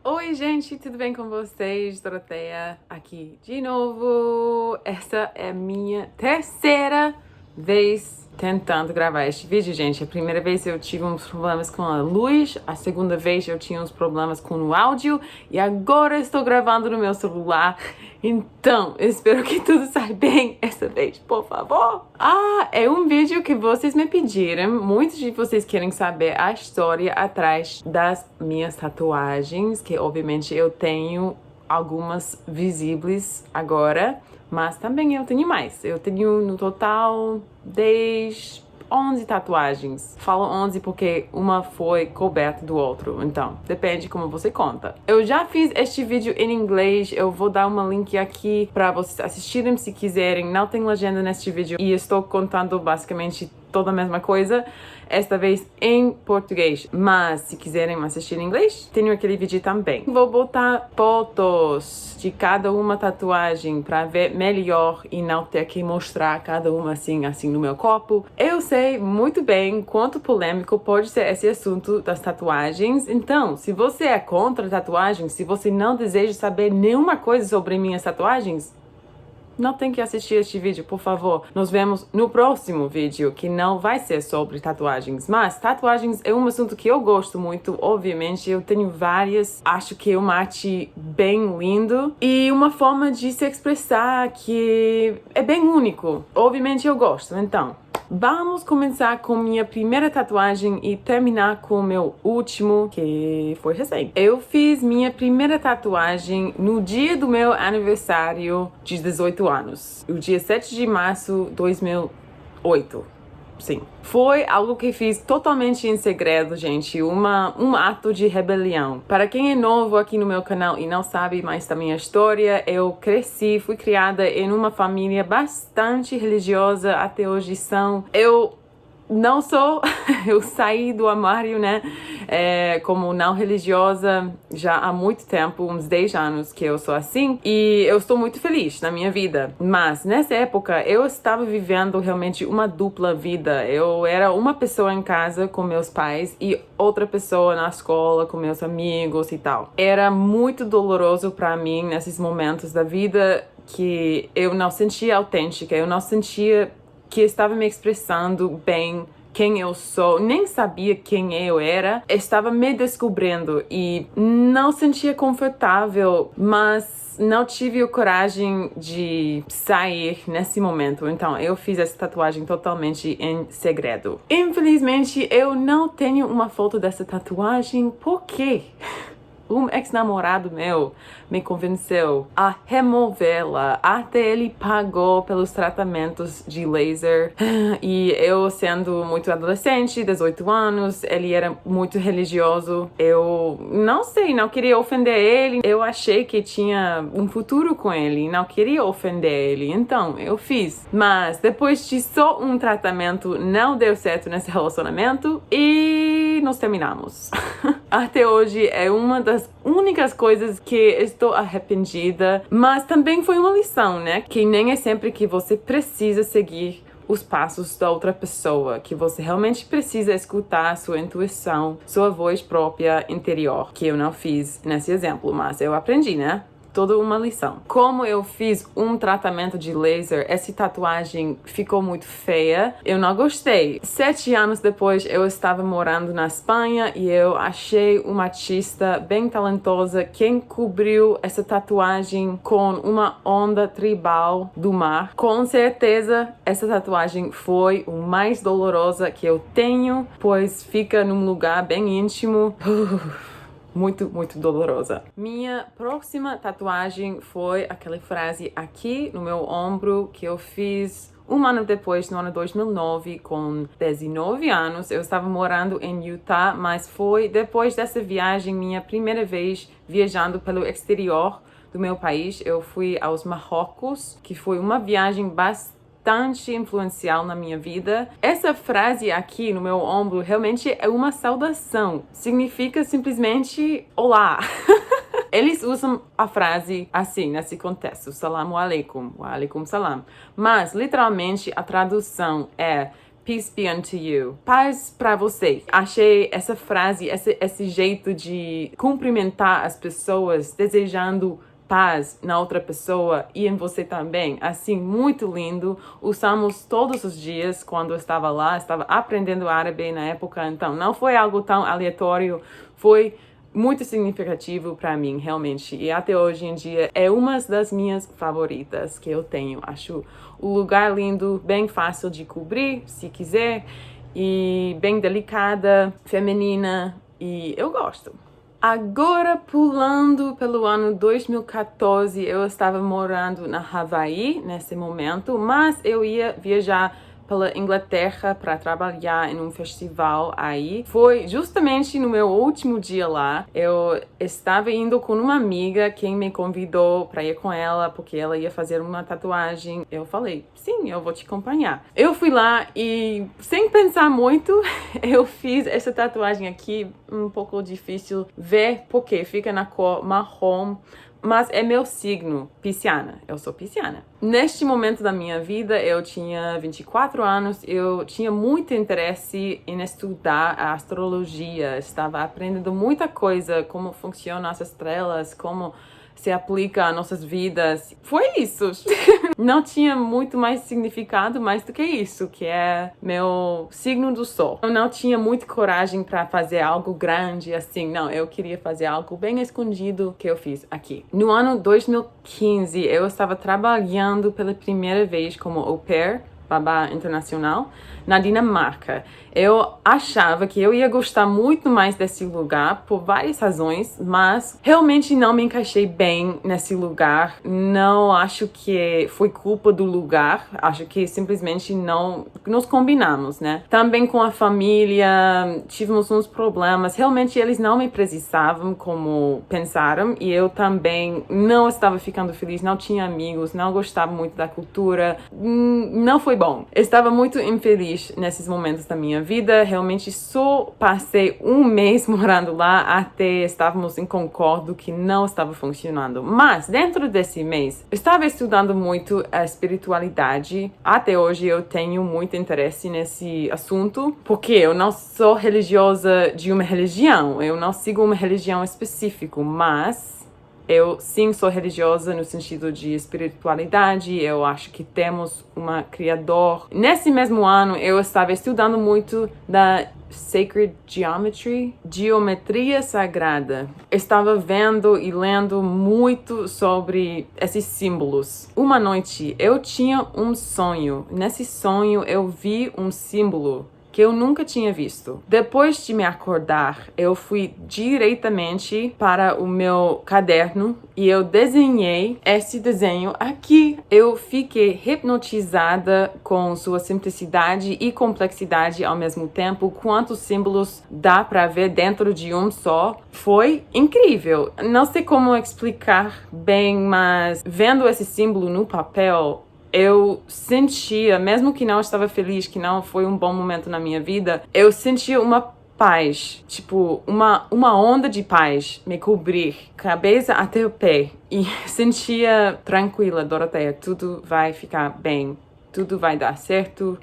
Oi, gente, tudo bem com vocês? Doroteia aqui de novo. Essa é a minha terceira vez tentando gravar este vídeo, gente. A primeira vez eu tive uns problemas com a luz, a segunda vez eu tinha uns problemas com o áudio e agora estou gravando no meu celular. Então, eu espero que tudo saia bem essa vez, por favor. É um vídeo que vocês me pediram. Muitos de vocês querem saber a história atrás das minhas tatuagens, que obviamente eu tenho algumas visíveis agora, mas também eu tenho mais. Eu tenho no total 11 tatuagens. Falo 11 porque uma foi coberta do outro, então depende como você conta. Eu já fiz este vídeo em inglês, eu vou dar uma link aqui para vocês assistirem se quiserem. Não tem legenda neste vídeo e estou contando basicamente toda a mesma coisa, esta vez em português. Mas se quiserem assistir em inglês, tenho aquele vídeo também. Vou botar fotos de cada uma tatuagem para ver melhor e não ter que mostrar cada uma assim no meu corpo. Eu sei muito bem quanto polêmico pode ser esse assunto das tatuagens. Então, se você é contra tatuagens, se você não deseja saber nenhuma coisa sobre minhas tatuagens, não tem que assistir este vídeo, por favor. Nos vemos no próximo vídeo, que não vai ser sobre tatuagens. Mas tatuagens é um assunto que eu gosto muito, obviamente. Eu tenho várias. Acho que é uma arte bem lindo. E uma forma de se expressar que é bem único. Obviamente eu gosto, então. Vamos começar com minha primeira tatuagem e terminar com o meu último, que foi recente. Eu fiz minha primeira tatuagem no dia do meu aniversário de 18 anos. O dia 7 de março de 2008. Sim. Foi algo que fiz totalmente em segredo, gente. Um ato de rebelião. Para quem é novo aqui no meu canal e não sabe mais da minha história, eu cresci, fui criada em uma família bastante religiosa, até hoje são. Eu não sou, eu saí do armário, né, como não religiosa já há muito tempo, uns 10 anos que eu sou assim, e eu estou muito feliz na minha vida. Mas nessa época eu estava vivendo realmente uma dupla vida. Eu era uma pessoa em casa com meus pais e outra pessoa na escola com meus amigos e tal. Era muito doloroso para mim nesses momentos da vida que eu não sentia autêntica, eu não sentia que estava me expressando bem quem eu sou, nem sabia quem eu era, estava me descobrindo e não sentia confortável, mas não tive a coragem de sair nesse momento. Então eu fiz essa tatuagem totalmente em segredo. Infelizmente eu não tenho uma foto dessa tatuagem, por quê? Um ex-namorado meu me convenceu a removê-la, até ele pagou pelos tratamentos de laser. E eu, sendo muito adolescente, 18 anos, ele era muito religioso. Eu não sei, não queria ofender ele. Eu achei que tinha um futuro com ele, não queria ofender ele. Então, eu fiz. Mas depois de só um tratamento, não deu certo nesse relacionamento e nos terminamos. Até hoje é uma das únicas coisas que estou arrependida, mas também foi uma lição, né? Que nem é sempre que você precisa seguir os passos da outra pessoa, que você realmente precisa escutar sua intuição, sua voz própria interior, que eu não fiz nesse exemplo, mas eu aprendi, né? Toda uma lição. Como eu fiz um tratamento de laser, essa tatuagem ficou muito feia. Eu não gostei. 7 anos depois, eu estava morando na Espanha e eu achei uma artista bem talentosa quem cobriu essa tatuagem com uma onda tribal do mar. Com certeza, essa tatuagem foi o mais dolorosa que eu tenho, pois fica num lugar bem íntimo. Muito, muito dolorosa. Minha próxima tatuagem foi aquela frase aqui no meu ombro que eu fiz um ano depois, no ano 2009, com 19 anos. Eu estava morando em Utah, mas foi depois dessa viagem, minha primeira vez viajando pelo exterior do meu país. Eu fui aos Marrocos, que foi uma viagem bastante influencial na minha vida. Essa frase aqui no meu ombro realmente é uma saudação. Significa simplesmente olá. Eles usam a frase assim, nesse contexto, salamu alaikum, wa alaikum salam. Mas, literalmente, a tradução é Peace be unto you. Paz pra você. Achei essa frase, esse jeito de cumprimentar as pessoas, desejando paz na outra pessoa e em você também. Assim, muito lindo. Usamos todos os dias quando eu estava lá. Estava aprendendo árabe na época, então não foi algo tão aleatório. Foi muito significativo para mim, realmente. E até hoje em dia é uma das minhas favoritas que eu tenho. Acho o lugar lindo, bem fácil de cobrir, se quiser, e bem delicada, feminina, e eu gosto. Agora, pulando pelo ano 2014, eu estava morando na Havaí nesse momento, mas eu ia viajar pela Inglaterra para trabalhar em um festival aí. Foi justamente no meu último dia lá. Eu estava indo com uma amiga, quem me convidou para ir com ela, porque ela ia fazer uma tatuagem. Eu falei, sim, eu vou te acompanhar. Eu fui lá e, sem pensar muito, eu fiz essa tatuagem aqui, um pouco difícil ver, porque fica na cor marrom, mas é meu signo, pisciana. Eu sou pisciana. Neste momento da minha vida, eu tinha 24 anos, eu tinha muito interesse em estudar a astrologia, estava aprendendo muita coisa, como funcionam as estrelas, como se aplica às nossas vidas. Foi isso. Não tinha muito mais significado mais do que isso, que é meu signo do sol. Eu não tinha muita coragem para fazer algo grande assim, não. Eu queria fazer algo bem escondido que eu fiz aqui. No ano 2015, eu estava trabalhando pela primeira vez como au pair, babá internacional, na Dinamarca. Eu achava que eu ia gostar muito mais desse lugar por várias razões, mas realmente não me encaixei bem nesse lugar. Não acho que foi culpa do lugar, acho que simplesmente não nos combinamos, né? Também com a família, tivemos uns problemas. Realmente eles não me precisavam como pensaram e eu também não estava ficando feliz, não tinha amigos, não gostava muito da cultura. Não foi bom. Estava muito infeliz nesses momentos da minha vida. Realmente só passei um mês morando lá até estávamos em concordo que não estava funcionando. Mas dentro desse mês, eu estava estudando muito a espiritualidade. Até hoje eu tenho muito interesse nesse assunto, porque eu não sou religiosa de uma religião. Eu não sigo uma religião específica, mas eu sim sou religiosa no sentido de espiritualidade, eu acho que temos uma criador. Nesse mesmo ano eu estava estudando muito da Sacred Geometry, geometria sagrada. Estava vendo e lendo muito sobre esses símbolos. Uma noite eu tinha um sonho. Nesse sonho eu vi um símbolo que eu nunca tinha visto. Depois de me acordar, eu fui diretamente para o meu caderno e eu desenhei esse desenho aqui. Eu fiquei hipnotizada com sua simplicidade e complexidade ao mesmo tempo. Quantos símbolos dá para ver dentro de um só? Foi incrível. Não sei como explicar bem, mas vendo esse símbolo no papel, eu sentia, mesmo que não estava feliz, que não foi um bom momento na minha vida, eu sentia uma paz, tipo, uma onda de paz me cobrir, cabeça até o pé. E sentia tranquila, Doroteia, tudo vai ficar bem, tudo vai dar certo,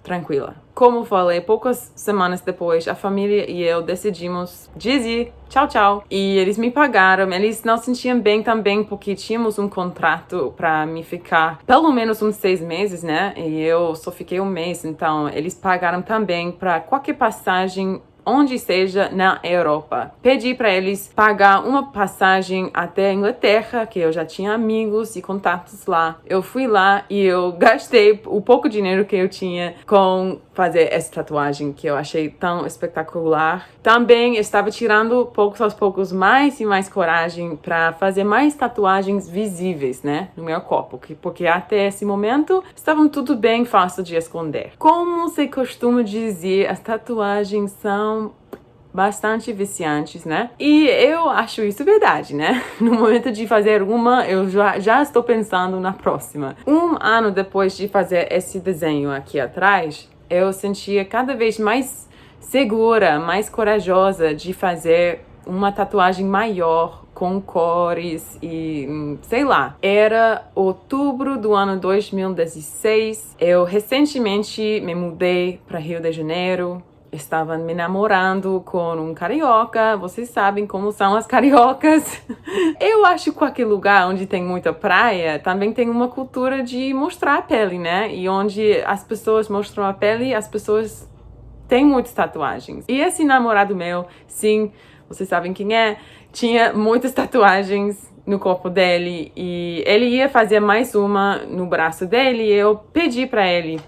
tranquila. Como falei, poucas semanas depois, a família e eu decidimos dizer tchau, tchau. E eles me pagaram. Eles não se sentiam bem também porque tínhamos um contrato para me ficar pelo menos uns 6 meses, né? E eu só fiquei um mês, então eles pagaram também para qualquer passagem onde seja na Europa. Pedi para eles pagar uma passagem até a Inglaterra, que eu já tinha amigos e contatos lá. Eu fui lá e eu gastei o pouco dinheiro que eu tinha com fazer essa tatuagem, que eu achei tão espetacular. Também estava tirando poucos aos poucos mais e mais coragem para fazer mais tatuagens visíveis, né, no meu corpo, porque até esse momento estavam tudo bem fácil de esconder. Como se costuma dizer, as tatuagens são bastante viciantes, né? E eu acho isso verdade, né? No momento de fazer uma, eu já estou pensando na próxima. Um ano depois de fazer esse desenho aqui atrás, eu sentia cada vez mais segura, mais corajosa de fazer uma tatuagem maior com cores e sei lá. Era outubro do ano 2016. Eu recentemente me mudei para Rio de Janeiro. Estava me namorando com um carioca. Vocês sabem como são as cariocas. Eu acho que qualquer lugar onde tem muita praia também tem uma cultura de mostrar a pele, né? E onde as pessoas mostram a pele, as pessoas têm muitas tatuagens. E esse namorado meu, sim, vocês sabem quem é, tinha muitas tatuagens no corpo dele e ele ia fazer mais uma no braço dele e eu pedi pra ele: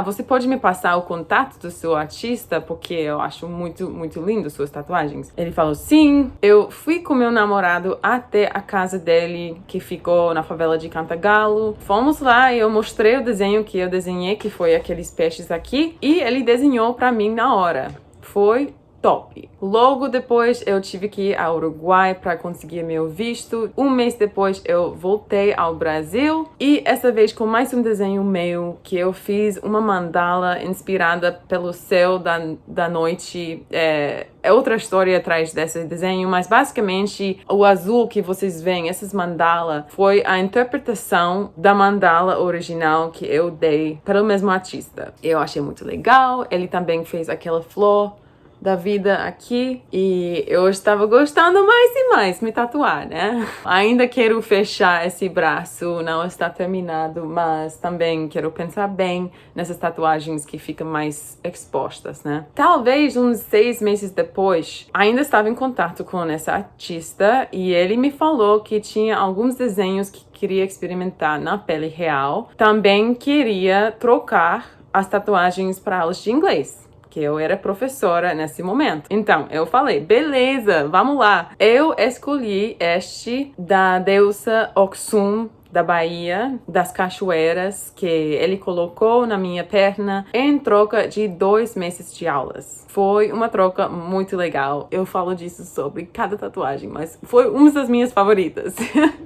você pode me passar o contato do seu artista? Porque eu acho muito, muito lindo suas tatuagens. Ele falou sim. Eu fui com meu namorado até a casa dele, que ficou na favela de Cantagalo. Fomos lá e eu mostrei o desenho que eu desenhei, que foi aqueles peixes aqui, e ele desenhou pra mim na hora. Foi top. Logo depois eu tive que ir ao Uruguai para conseguir meu visto. Um mês depois eu voltei ao Brasil e essa vez com mais um desenho meu que eu fiz uma mandala inspirada pelo céu da noite. É outra história atrás desse desenho, mas basicamente o azul que vocês veem, essas mandala, foi a interpretação da mandala original que eu dei pelo mesmo artista. Eu achei muito legal. Ele também fez aquela flor da vida aqui e eu estava gostando mais e mais me tatuar, né? Ainda quero fechar esse braço, não está terminado, mas também quero pensar bem nessas tatuagens que ficam mais expostas, né? Talvez uns 6 meses depois, ainda estava em contato com essa artista e ele me falou que tinha alguns desenhos que queria experimentar na pele real. Também queria trocar as tatuagens para aulas de inglês, que eu era professora nesse momento. Então, eu falei, beleza, vamos lá. Eu escolhi este da deusa Oxum, da Bahia, das cachoeiras, que ele colocou na minha perna em troca de 2 meses de aulas. Foi uma troca muito legal. Eu falo disso sobre cada tatuagem, mas foi uma das minhas favoritas.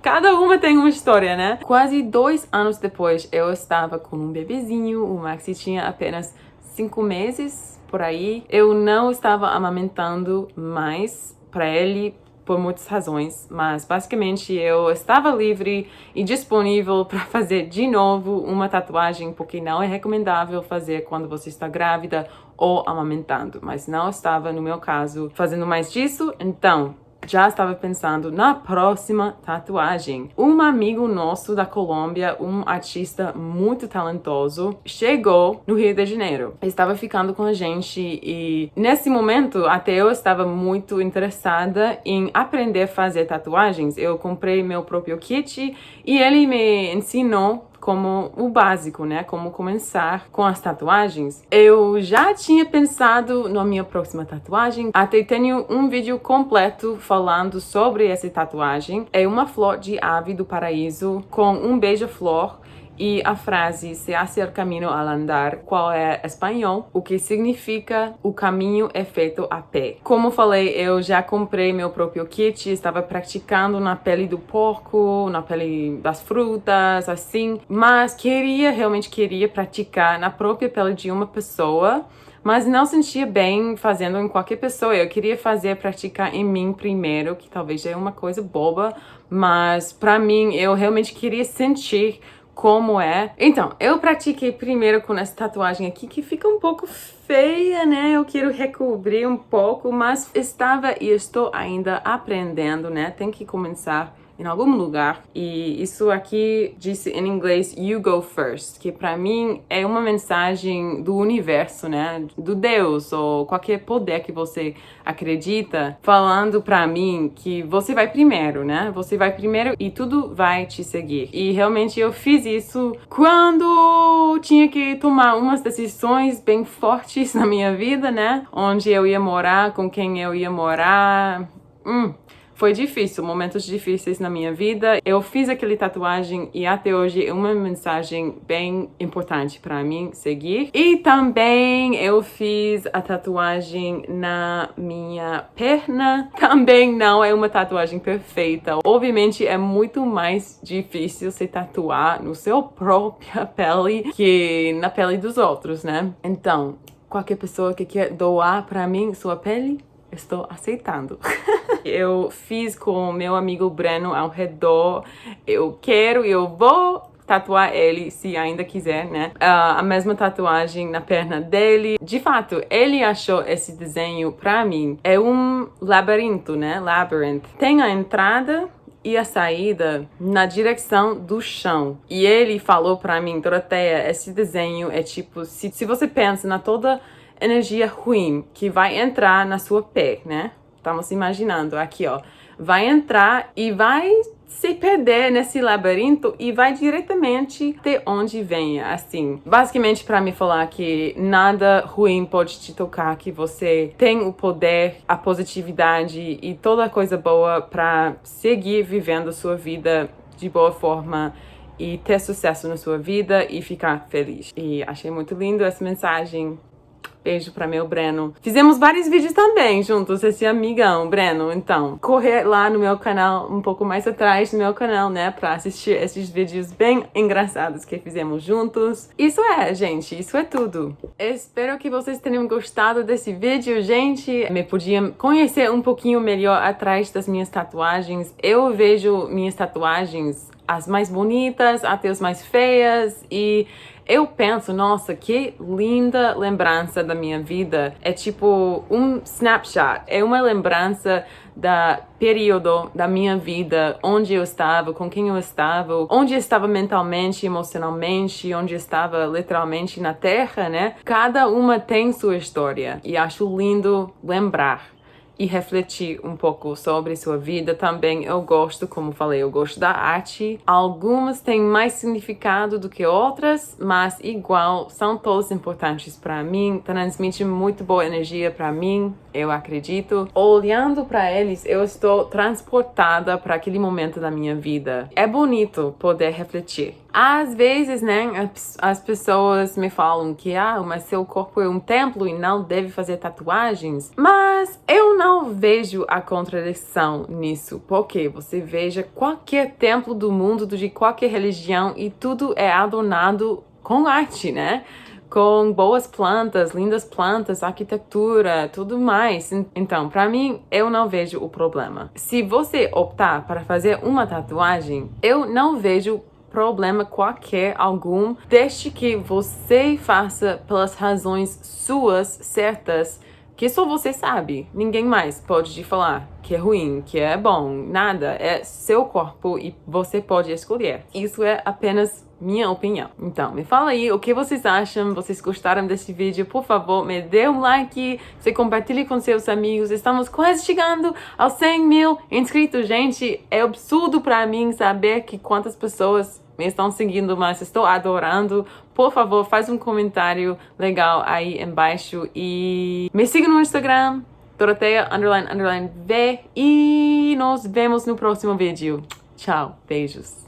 Cada uma tem uma história, né? Quase 2 anos depois, eu estava com um bebezinho, o Maxi tinha apenas 5 meses, por aí. Eu não estava amamentando mais para ele por muitas razões, mas basicamente eu estava livre e disponível para fazer de novo uma tatuagem, porque não é recomendável fazer quando você está grávida ou amamentando, mas não estava, no meu caso, fazendo mais disso, então já estava pensando na próxima tatuagem. Um amigo nosso da Colômbia, um artista muito talentoso, chegou no Rio de Janeiro. Estava ficando com a gente e nesse momento até eu estava muito interessada em aprender a fazer tatuagens. Eu comprei meu próprio kit e ele me ensinou como o básico, né? Como começar com as tatuagens. Eu já tinha pensado na minha próxima tatuagem. Até tenho um vídeo completo falando sobre essa tatuagem. É uma flor de ave do paraíso com um beija-flor e a frase "se hace el camino al andar", qual é espanhol, o que significa "o caminho é feito a pé". Como falei, eu já comprei meu próprio kit, estava praticando na pele do porco, na pele das frutas, assim, mas realmente queria praticar na própria pele de uma pessoa, mas não sentia bem fazendo em qualquer pessoa. Eu queria praticar em mim primeiro, que talvez é uma coisa boba, mas pra mim eu realmente queria sentir como é. Então, eu pratiquei primeiro com essa tatuagem aqui, que fica um pouco feia, né? Eu quero recobrir um pouco, mas estava e estou ainda aprendendo, né? Tem que começar em algum lugar. E isso aqui disse em inglês "you go first", que pra mim é uma mensagem do universo, né? Do Deus ou qualquer poder que você acredita, falando pra mim que você vai primeiro, né? Você vai primeiro e tudo vai te seguir. E realmente eu fiz isso quando tinha que tomar umas decisões bem fortes na minha vida, né? Onde eu ia morar, com quem eu ia morar. Foi difícil, momentos difíceis na minha vida. Eu fiz aquela tatuagem e até hoje é uma mensagem bem importante para mim seguir. E também eu fiz a tatuagem na minha perna. Também não é uma tatuagem perfeita. Obviamente é muito mais difícil se tatuar no seu própria pele que na pele dos outros, né? Então, qualquer pessoa que quer doar para mim sua pele, estou aceitando. Eu fiz com o meu amigo Breno ao redor. Eu quero e eu vou tatuar ele, se ainda quiser, né? A mesma tatuagem na perna dele. De fato, ele achou esse desenho pra mim. É um labirinto, né? Labyrinth. Tem a entrada e a saída na direção do chão. E ele falou pra mim, Doroteia, esse desenho é tipo, se você pensa na toda energia ruim que vai entrar na sua pé, né? Estamos imaginando aqui, ó. Vai entrar e vai se perder nesse labirinto e vai diretamente de onde vem, assim. Basicamente para me falar que nada ruim pode te tocar, que você tem o poder, a positividade e toda coisa boa para seguir vivendo sua vida de boa forma e ter sucesso na sua vida e ficar feliz. E achei muito lindo essa mensagem. Beijo pra meu Breno. Fizemos vários vídeos também juntos, esse amigão, Breno. Então, correr lá no meu canal, um pouco mais atrás do meu canal, né? Pra assistir esses vídeos bem engraçados que fizemos juntos. Isso é, gente, isso é tudo. Espero que vocês tenham gostado desse vídeo, gente. Me podiam conhecer um pouquinho melhor atrás das minhas tatuagens. Eu vejo minhas tatuagens, as mais bonitas até as mais feias, e eu penso, nossa, que linda lembrança da minha vida. É tipo um snapshot, é uma lembrança da período da minha vida, onde eu estava, com quem eu estava, onde eu estava mentalmente, emocionalmente, onde eu estava literalmente na Terra, né? Cada uma tem sua história e acho lindo lembrar e refletir um pouco sobre sua vida também. Eu gosto, como falei, eu gosto da arte. Algumas têm mais significado do que outras, mas igual, são todas importantes para mim, transmitem muito boa energia para mim, eu acredito. Olhando para eles, eu estou transportada para aquele momento da minha vida. É bonito poder refletir. Às vezes, né, as pessoas me falam que, mas seu corpo é um templo e não deve fazer tatuagens. Mas eu não vejo a contradição nisso, porque você veja qualquer templo do mundo, de qualquer religião, e tudo é adornado com arte, né? Com boas plantas, lindas plantas, arquitetura, tudo mais. Então, para mim, eu não vejo o problema. Se você optar para fazer uma tatuagem, eu não vejo problema qualquer algum, desde que você faça pelas razões suas certas, que só você sabe. Ninguém mais pode te falar que é ruim, que é bom, nada. É seu corpo e você pode escolher. Isso é apenas minha opinião. Então, me fala aí o que vocês acham. Vocês gostaram desse vídeo? Por favor, me dê um like, se compartilhe com seus amigos. Estamos quase chegando aos 100 mil inscritos, gente. É absurdo pra mim saber que quantas pessoas me estão seguindo, mas estou adorando. Por favor, faz um comentário legal aí embaixo e me siga no Instagram, Doroteia__V, e nos vemos no próximo vídeo. Tchau, beijos.